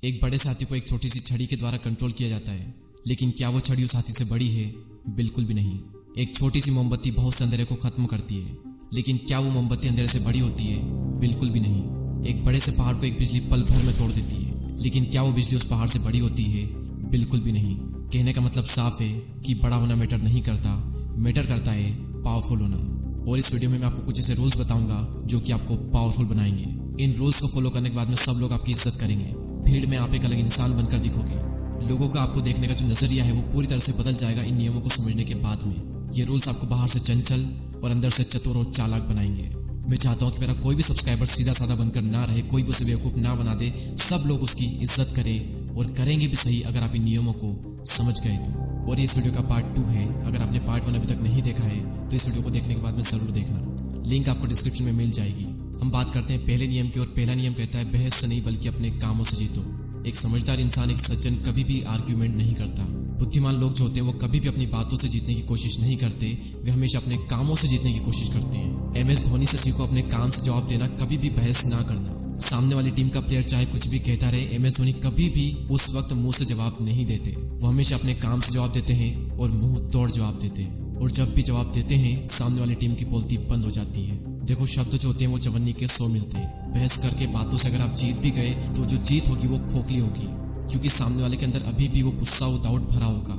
एक बड़े साथी को एक छोटी सी छड़ी के द्वारा कंट्रोल किया जाता है, लेकिन क्या वो छड़ी उस हाथी से बड़ी है? बिल्कुल भी नहीं। एक छोटी सी मोमबत्ती बहुत से अंधेरे को खत्म करती है, लेकिन क्या वो मोमबत्ती अंधेरे से बड़ी होती है? बिल्कुल भी नहीं। एक बड़े से पहाड़ को एक बिजली पल भर में तोड़ देती है, लेकिन क्या वो बिजली उस पहाड़ से बड़ी होती है? बिल्कुल भी नहीं। कहने का मतलब साफ है कि बड़ा होना मैटर नहीं करता, मैटर करता है पावरफुल होना। और इस वीडियो में मैं आपको कुछ ऐसे रूल्स बताऊंगा जो कि आपको पावरफुल बनाएंगे। इन रूल्स को फॉलो करने के बाद में सब लोग आपकी इज्जत करेंगे। भीड़ में आप एक अलग इंसान बनकर दिखोगे। लोगों का आपको देखने का जो नजरिया है वो पूरी तरह से बदल जाएगा इन नियमों को समझने के बाद में। ये रूल्स आपको बाहर से चंचल और अंदर से चतुर और चालाक बनाएंगे। मैं चाहता हूँ कि मेरा कोई भी सब्सक्राइबर सीधा साधा बनकर ना रहे, कोई भी उसे बेवकूफ ना बना दे। सब लोग उसकी इज्जत करें और करेंगे भी सही अगर आप इन नियमों को समझ गए तो। और इस वीडियो का पार्ट 2 है। अगर आपने पार्ट 1 अभी तक नहीं देखा है तो इस वीडियो को देखने के बाद में जरूर देखना। लिंक आपको डिस्क्रिप्शन में मिल जाएगी। हम बात करते हैं पहले नियम की, और पहला नियम कहता है बहस से नहीं बल्कि अपने कामों से जीतो। एक समझदार इंसान, एक सज्जन कभी भी आर्ग्यूमेंट नहीं करता। बुद्धिमान लोग जो होते हैं वो कभी भी अपनी बातों से जीतने की कोशिश नहीं करते, वे हमेशा अपने कामों से जीतने की कोशिश करते हैं। MS धोनी से सीखो अपने काम से जवाब देना, कभी भी बहस ना करना। सामने वाली टीम का प्लेयर चाहे कुछ भी कहता रहे, MS धोनी कभी भी उस वक्त मुंह से जवाब नहीं देते। वो हमेशा अपने काम से जवाब देते हैं और मुंह तोड़ जवाब देते हैं। और जब भी जवाब देते हैं सामने वाली टीम की बोलती बंद हो जाती है। देखो, शब्द जो होते हैं वो चवन्नी के 100 मिलते हैं। बहस करके बातों से अगर आप जीत भी गए तो जो जीत होगी वो खोखली होगी, क्योंकि सामने वाले के अंदर अभी भी वो गुस्सा और डाउट भरा होगा।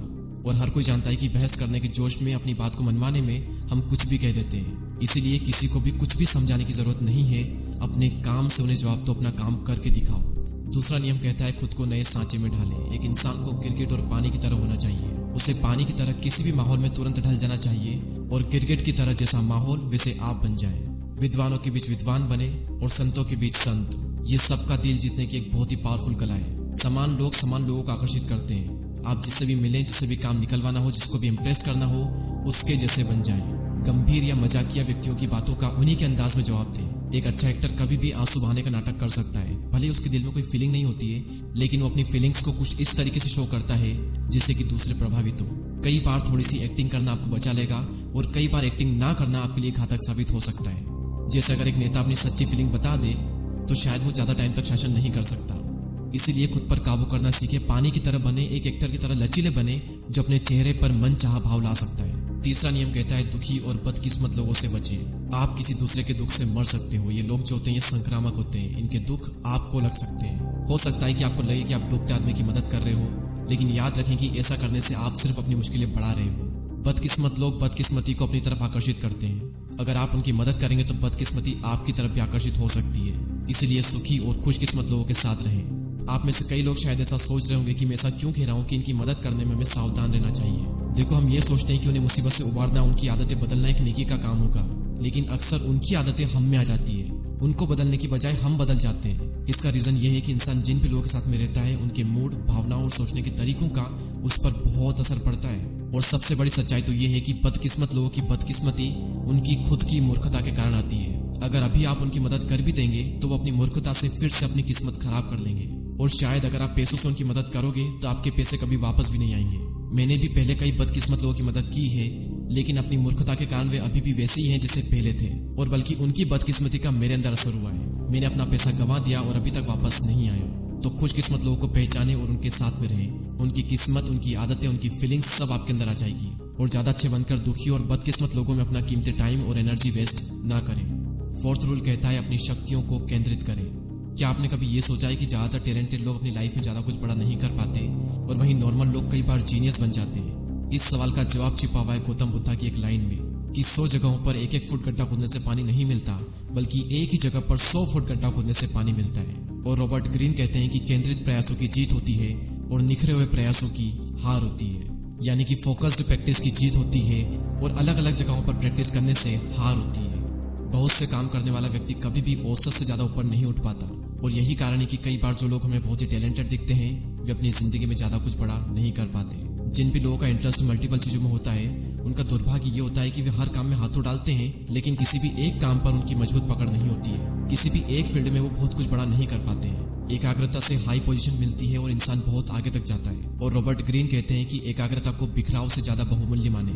और हर कोई जानता है कि बहस करने के जोश में अपनी बात को मनवाने में हम कुछ भी कह देते हैं। इसीलिए किसी को भी कुछ भी समझाने की जरूरत नहीं है। अपने काम से उन्हें जवाब दो, अपना काम करके दिखाओ। दूसरा नियम कहता है खुद को नए सांचे में ढाले। एक इंसान को क्रिकेट और पानी की तरह होना चाहिए। उसे पानी की तरह किसी भी माहौल में तुरंत ढल जाना चाहिए, और क्रिकेट की तरह जैसा माहौल वैसे आप बन जाए। विद्वानों के बीच विद्वान बने और संतों के बीच संत। ये सबका दिल जीतने की एक बहुत ही पावरफुल कला है। समान लोगों को आकर्षित करते हैं। आप जिससे भी मिलें, जिससे भी काम निकलवाना हो, जिसको भी इम्प्रेस करना हो, उसके जैसे बन जाएं। गंभीर या मजाकिया व्यक्तियों की बातों का उन्हीं के अंदाज में जवाब दें। एक अच्छा एक्टर कभी भी आंसू बहाने का नाटक कर सकता है। भले उसके दिल में कोई फीलिंग नहीं होती है, लेकिन वो अपनी फीलिंग्स को कुछ इस तरीके से शो करता है जिससे कि दूसरे प्रभावित हो। कई बार थोड़ी सी एक्टिंग करना आपको बचा लेगा, और कई बार एक्टिंग ना करना आपके लिए घातक साबित हो सकता है। जैसे अगर एक नेता अपनी सच्ची फीलिंग बता दे तो शायद वो ज्यादा टाइम तक शासन नहीं कर सकता। इसीलिए खुद पर काबू करना सीखे। पानी की तरह बने, एक एक्टर की तरह लचीले बने जो अपने चेहरे पर मन चाहा भाव ला सकता है। तीसरा नियम कहता है दुखी और बदकिस्मत लोगों से बचिए। आप किसी दूसरे के दुख से मर सकते हो। ये लोग जो होते हैं ये संक्रामक होते हैं। इनके दुख आपको लग सकते हैं। हो सकता है कि आपको लगे कि आप डूबते आदमी की मदद कर रहे हो, लेकिन याद रखें कि ऐसा करने से आप सिर्फ अपनी मुश्किलें बढ़ा रहे हो। बदकिस्मत लोग बदकिस्मती को अपनी तरफ आकर्षित करते हैं। अगर आप उनकी मदद करेंगे तो बदकिस्मती आपकी तरफ भी आकर्षित हो सकती है। इसलिए सुखी और खुशकिस्मत लोगों के साथ रहें। आप में से कई लोग शायद ऐसा सोच रहे होंगे कि मैं ऐसा क्यों कह रहा हूँ कि इनकी मदद करने में हमें सावधान रहना चाहिए। देखो, हम ये सोचते हैं कि उन्हें मुसीबत से उबारना, उनकी आदतें बदलना एक नेकी का काम होगा, लेकिन अक्सर उनकी आदतें हम में आ जाती है। उनको बदलने की बजाय हम बदल जाते हैं। इसका रीजन ये है कि इंसान जिन भी लोगों के साथ में रहता है उनके मूड, भावनाओं और सोचने के तरीकों का उस पर बहुत असर पड़ता है। और सबसे बड़ी सच्चाई तो ये है कि बदकिस्मत लोगों की बदकिस्मती उनकी खुद की मूर्खता के कारण आती है। अगर अभी आप उनकी मदद कर भी देंगे तो वो अपनी मूर्खता से फिर से अपनी किस्मत खराब कर लेंगे। और शायद अगर आप पैसों से उनकी मदद करोगे तो आपके पैसे कभी वापस भी नहीं आएंगे। मैंने भी पहले कई बदकिस्मत लोगों की मदद की है, लेकिन अपनी मूर्खता के कारण वे अभी भी वैसे ही हैं जैसे पहले थे, और बल्कि उनकी बदकिस्मती का मेरे अंदर असर हुआ है। मैंने अपना पैसा गंवा दिया और अभी तक वापस नहीं आया। तो खुशकिस्मत लोगों को पहचाने और उनके साथ में रहें। उनकी किस्मत, उनकी आदतें, उनकी फीलिंग्स सब आपके अंदर आ जाएगी। और ज्यादा अच्छे बनकर दुखी और बदकिस्मत लोगों में अपना कीमती टाइम और एनर्जी वेस्ट ना करें। 4th रूल कहता है अपनी शक्तियों को केंद्रित करें। क्या आपने कभी ये सोचा है कि ज्यादातर टैलेंटेड लोग अपनी लाइफ में ज्यादा कुछ बड़ा नहीं कर पाते, और वहीं नॉर्मल लोग कई बार जीनियस बन जाते हैं? इस सवाल का जवाब छिपा हुआ है गौतम बुद्धा की एक लाइन में कि 100 जगहों पर 1-1 फुट गड्ढा खोदने से पानी नहीं मिलता, बल्कि एक ही जगह पर 100 फुट गड्ढा खोदने से पानी मिलता है। और रॉबर्ट ग्रीन कहते हैं कि केंद्रित प्रयासों की जीत होती है और निखरे हुए प्रयासों की हार होती है। यानी कि फोकस्ड प्रैक्टिस की जीत होती है और अलग अलग जगहों पर प्रैक्टिस करने से हार होती है। बहुत से काम करने वाला व्यक्ति कभी भी औसत से ज्यादा ऊपर नहीं उठ पाता, और यही कारण है कि कई बार जो लोग हमें बहुत ही टैलेंटेड दिखते हैं वे अपनी जिंदगी में ज्यादा कुछ बड़ा नहीं कर पाते। जिन भी लोगों का इंटरेस्ट मल्टीपल चीजों में होता है, उनका दुर्भाग्य ये होता है कि वे हर काम में हाथों डालते हैं, लेकिन किसी भी एक काम पर उनकी मजबूत पकड़ नहीं होती है। किसी भी एक फील्ड में वो बहुत कुछ बड़ा नहीं कर पाते हैं। एकाग्रता से हाई पोजीशन मिलती है और इंसान बहुत आगे तक जाता है। और रॉबर्ट ग्रीन कहते हैं कि एकाग्रता को बिखराव से ज्यादा बहुमूल्य माने।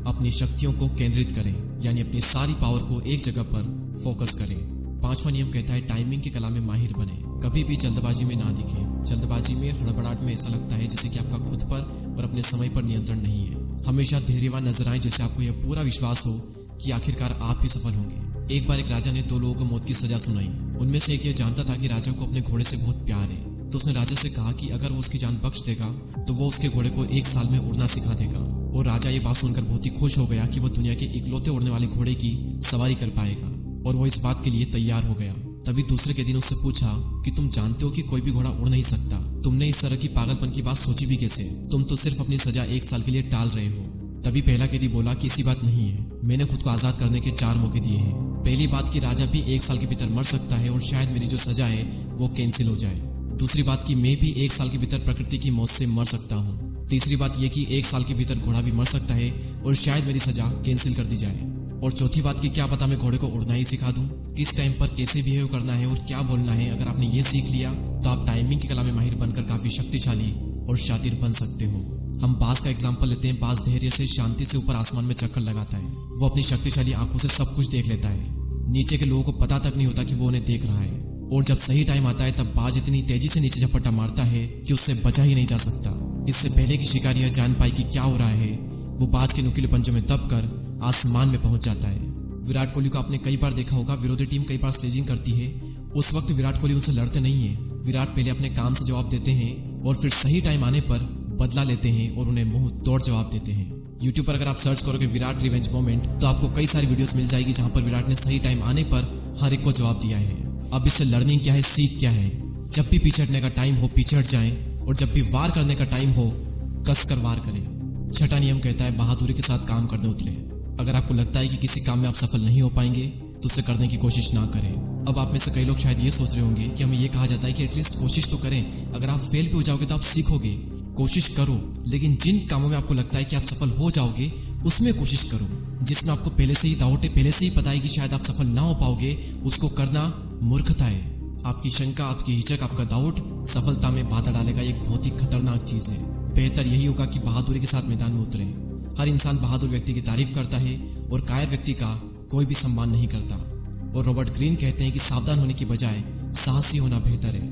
अपनी शक्तियों को केंद्रित करें, यानी अपनी सारी पावर को एक जगह पर फोकस करें। 5वां नियम कहता है टाइमिंग की कला में माहिर बने। कभी भी जल्दबाजी में ना दिखें। जल्दबाजी जल्दबाजी में, हड़बड़ाहट में ऐसा लगता है जैसे कि आपका खुद पर और अपने समय पर नियंत्रण नहीं है। हमेशा धैर्यवान नजर आए, जैसे आपको यह पूरा विश्वास हो कि आखिरकार आप ही सफल होंगे। एक बार एक राजा ने 2 लोगों को मौत की सजा सुनाई। उनमें से एक ये जानता था कि राजा को अपने घोड़े से बहुत प्यार है, तो उसने राजा से कहा कि अगर वो उसकी जान बख्श देगा तो वो उसके घोड़े को 1 साल में उड़ना सिखा देगा। और राजा ये बात सुनकर बहुत ही खुश हो गया कि वो दुनिया के इकलौते उड़ने वाले घोड़े की सवारी कर पाएगा, और वो इस बात के लिए तैयार हो गया। तभी दूसरे के दिन उससे पूछा कि तुम जानते हो कि कोई भी घोड़ा उड़ नहीं सकता, तुमने इस तरह की पागलपन की बात सोची भी कैसे? तुम तो सिर्फ अपनी सजा 1 साल के लिए टाल रहे हो। तभी पहला कैदी बोला कि ऐसी बात नहीं है, मैंने खुद को आजाद करने के 4 मौके दिए हैं। पहली बात कि राजा भी 1 साल के भीतर मर सकता है और शायद मेरी जो सजा है वो कैंसिल हो जाए। दूसरी बात कि मैं भी 1 साल के भीतर प्रकृति की मौत से मर सकता हूँ। तीसरी बात यह कि 1 साल के भीतर घोड़ा भी मर सकता है और शायद मेरी सजा कैंसिल कर दी जाए। और चौथी बात कि क्या पता मैं घोड़े को उड़ना ही सिखा दूं, किस टाइम पर कैसे बिहेव करना है और क्या बोलना है। अगर आपने ये सीख लिया तो आप टाइमिंग की कला में माहिर बनकर काफी शक्तिशाली और शातिर बन सकते हो। हम बाज का एग्जाम्पल लेते हैं। बाज धैर्य से, शांति से ऊपर आसमान में चक्कर लगाता है। वो अपनी शक्तिशाली आंखों से सब कुछ देख लेता है। नीचे के लोगों को पता तक नहीं होता कि वो उन्हें देख रहा है। और जब सही टाइम आता है तब बाज इतनी तेजी से नीचे झपट्टा मारता है कि उससे बचा ही नहीं जा सकता। इससे पहले कि शिकारी यह जान पाए कि क्या हो रहा है, वो बाज के नुकीले पंजों में दबकर आसमान में पहुंच जाता है। विराट कोहली को आपने कई बार देखा होगा, विरोधी टीम कई बार स्लेजिंग करती है, उस वक्त विराट कोहली उनसे लड़ते नहीं है। विराट पहले अपने काम से जवाब देते हैं और फिर सही टाइम आने पर बदला लेते हैं और उन्हें मुंह तोड़ जवाब देते हैं। यूट्यूब पर अगर आप सर्च करोगे विराट रिवेंज मोमेंट तो आपको कई सारी वीडियोस मिल जाएगी जहां पर विराट ने सही टाइम आने पर हर एक को जवाब दिया है। अब इससे लर्निंग क्या है, सीख क्या है? जब भी पीछे हटने का टाइम हो पीछे हट जाएं और जब भी वार करने का टाइम हो कसकर वार करें। छठा नियम कहता है बहादुरी के साथ काम करने उतरे। अगर आपको लगता है कि किसी काम में आप सफल नहीं हो पाएंगे तो उसे करने की कोशिश ना करें। अब आप में से कई लोग शायद ये सोच रहे होंगे कि हमें ये कहा जाता है कि एटलीस्ट कोशिश तो करें, अगर आप फेल भी हो जाओगे तो आप सीखोगे। कोशिश करो, लेकिन जिन कामों में आपको लगता है कि आप सफल हो जाओगे उसमें कोशिश करो। जिसमें आपको पहले से ही डाउट है, पहले से ही पता है कि शायद आप सफल ना हो पाओगे, उसको करना मूर्खता है। आपकी शंका, आपकी हिचक, आपका डाउट सफलता में बाधा डालेगा। एक बहुत ही खतरनाक चीज है। बेहतर यही होगा कि बहादुरी के साथ मैदान में उतरे। हर इंसान बहादुर व्यक्ति की तारीफ करता है और कायर व्यक्ति का कोई भी सम्मान नहीं करता। और रॉबर्ट ग्रीन कहते हैं कि सावधान होने की बजाय साहसी होना बेहतर है।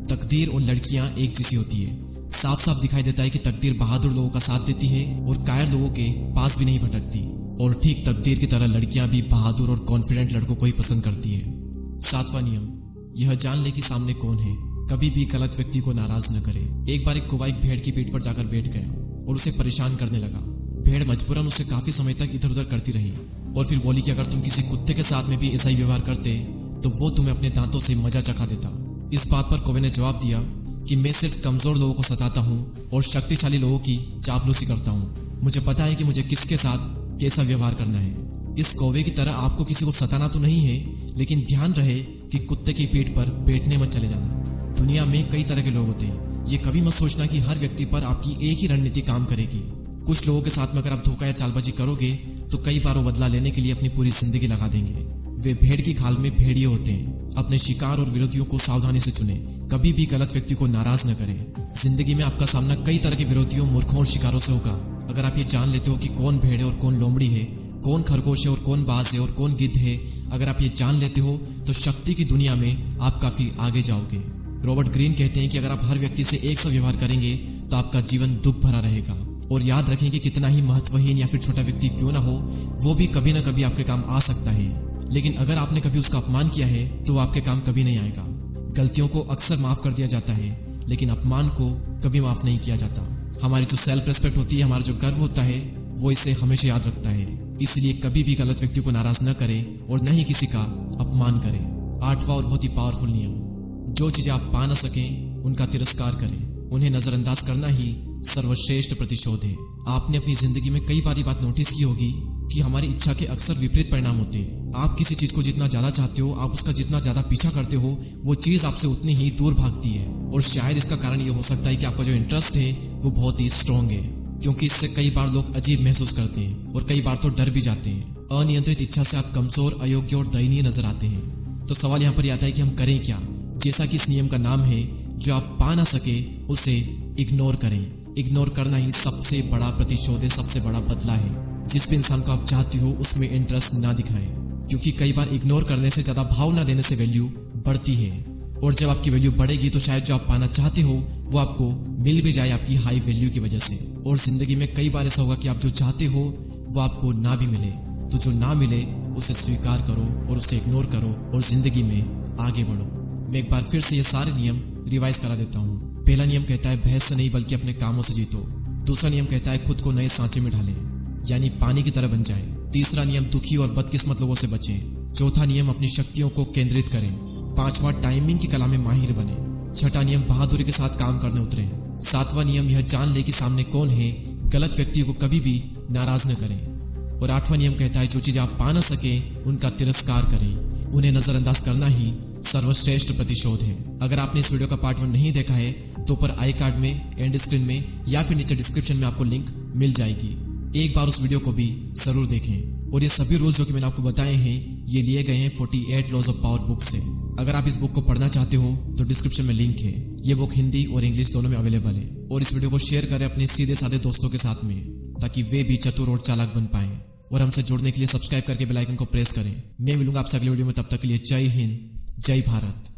तकदीर और लड़कियां एक जैसी होती है। साफ साफ दिखाई देता है कि तकदीर बहादुर लोगों का साथ देती है और कायर लोगों के पास भी नहीं भटकती। और ठीक तकदीर की तरह लड़कियां भी बहादुर और कॉन्फिडेंट लड़कों को ही पसंद करती है। 7वां नियम, यह जान ले कि सामने कौन है। कभी भी गलत व्यक्ति को नाराज न करे। एक बार एक कौवा एक भेड़ की पीठ पर जाकर बैठ गया और उसे परेशान करने लगा। भेड़ मजबूरन उसे काफी समय तक इधर उधर करती रही और फिर बोली कि अगर तुम किसी कुत्ते के साथ में भी ऐसा ही व्यवहार करते तो वो तुम्हें अपने दांतों से मजा चखा देता। इस बात पर कौवे ने जवाब दिया कि मैं सिर्फ कमजोर लोगों को सताता हूँ और शक्तिशाली लोगों की चापलूसी करता हूँ। मुझे पता है कि मुझे किसके साथ कैसा व्यवहार करना है। इस कौवे की तरह आपको किसी को सताना तो नहीं है, लेकिन ध्यान रहे कि कुत्ते की पीठ पर बैठने मत चले जाना। दुनिया में कई तरह के लोग होते हैं। ये कभी मत सोचना कि हर व्यक्ति पर आपकी एक ही रणनीति काम करेगी। कुछ लोगों के साथ में अगर आप धोखा या चालबाजी करोगे तो कई बार वो बदला लेने के लिए अपनी पूरी जिंदगी लगा देंगे। वे भेड़ की खाल में भेड़िए होते हैं। अपने शिकार और विरोधियों को सावधानी से चुने। कभी भी गलत व्यक्ति को नाराज न करें। जिंदगी में आपका सामना कई तरह के विरोधियों, मूर्खों और शिकारों से होगा। अगर आप ये जान लेते हो कि कौन भेड़ है और कौन लोमड़ी है, कौन खरगोश है और कौन बाज है और कौन गिद्ध है, अगर आप ये जान लेते हो तो शक्ति की दुनिया में आप काफी आगे जाओगे। रॉबर्ट ग्रीन कहते हैं कि अगर आप हर व्यक्ति से एक सा व्यवहार करेंगे तो आपका जीवन दुख भरा रहेगा। और याद रखें कि कितना ही महत्वहीन या फिर छोटा व्यक्ति क्यों ना हो, वो भी कभी ना कभी आपके काम आ सकता है। लेकिन अगर आपने कभी उसका अपमान किया है तो वो आपके काम कभी नहीं आएगा। गलतियों को अक्सर माफ कर दिया जाता है, लेकिन अपमान को कभी माफ नहीं किया जाता। हमारी जो सेल्फ रेस्पेक्ट होती है, हमारा जो गर्व होता है, वो इसे हमेशा याद रखता है। इसलिए कभी भी गलत व्यक्ति को नाराज न करें और न ही किसी का अपमान करें। 8वां और बहुत ही पावरफुल नियम, जो चीजें आप पा न सकें उनका तिरस्कार करें। उन्हें नजरअंदाज करना ही सर्वश्रेष्ठ प्रतिशोध है। आपने अपनी जिंदगी में कई बार ये बात नोटिस की होगी कि हमारी इच्छा के अक्सर विपरीत परिणाम होते हैं। आप किसी चीज को जितना ज्यादा चाहते हो, आप उसका जितना ज्यादा पीछा करते हो, वो चीज आपसे उतनी ही दूर भागती है। और शायद इसका कारण ये हो सकता है कि आपका जो इंटरेस्ट है वो बहुत ही स्ट्रांग है, क्योंकि इससे कई बार लोग अजीब महसूस करते हैं और कई बार तो डर भी जाते हैं। अनियंत्रित इच्छा से आप कमजोर, अयोग्य और दयनीय नजर आते हैं। तो सवाल यहाँ पर आता है कि हम करें क्या? जैसा कि इस नियम का नाम है, जो आप पा ना सके उसे इग्नोर करें। इग्नोर करना ही सबसे बड़ा प्रतिशोध है, सबसे बड़ा बदला है। जिस भी इंसान को आप चाहते हो उसमें इंटरेस्ट ना दिखाएं, क्योंकि कई बार इग्नोर करने से ज्यादा भाव ना देने से वैल्यू बढ़ती है। और जब आपकी वैल्यू बढ़ेगी तो शायद जो आप पाना चाहते हो वो आपको मिल भी जाए आपकी हाई वैल्यू की वजह से। और जिंदगी में कई बार ऐसा होगा कि आप जो चाहते हो वो आपको ना भी मिले, तो जो ना मिले उसे स्वीकार करो और उसे इग्नोर करो और जिंदगी में आगे बढ़ो। मैं एक बार फिर से ये सारे नियम रिवाइज करा देता हूँ। पहला नियम कहता है बहस से नहीं बल्कि अपने कामों से जीतो। दूसरा नियम कहता है खुद को नए सांचे में ढालें, यानी पानी की तरह बन जाए। तीसरा नियम दुखी और बदकिस्मत लोगों से बचें। चौथा नियम अपनी शक्तियों को केंद्रित करें। पांचवा टाइमिंग की कला में माहिर बने। छठा नियम बहादुरी के साथ काम करने उतरे। सातवां नियम यह जान ले कि सामने कौन है, गलत व्यक्तियों को कभी भी नाराज न करें। और आठवां नियम कहता है जो चीज आप पा न सके उनका तिरस्कार करें, उन्हें नजरअंदाज करना ही सर्वश्रेष्ठ प्रतिशोध है। अगर आपने इस वीडियो का पार्ट 1 नहीं देखा है तो ऊपर आई कार्ड में, एंड स्क्रीन में या फिर नीचे डिस्क्रिप्शन में आपको लिंक मिल जाएगी। एक बार उस वीडियो को भी जरूर देखें। और ये सभी रूल्स जो कि मैंने आपको बताए हैं ये लिए गए हैं 48 लॉज ऑफ पावर बुक से। अगर आप इस बुक को पढ़ना चाहते हो तो डिस्क्रिप्शन में लिंक है। ये बुक हिंदी और इंग्लिश दोनों में अवेलेबल है। और इस वीडियो को शेयर करें अपने सीधे साधे दोस्तों के साथ में, ताकि वे भी चतुर और चालाक बन पाए। और हमसे जुड़ने के लिए सब्सक्राइब करके बेल आइकन को प्रेस करें। मैं मिलूंगा आपसे अगले वीडियो में, तब तक के लिए जय हिंद, जय भारत।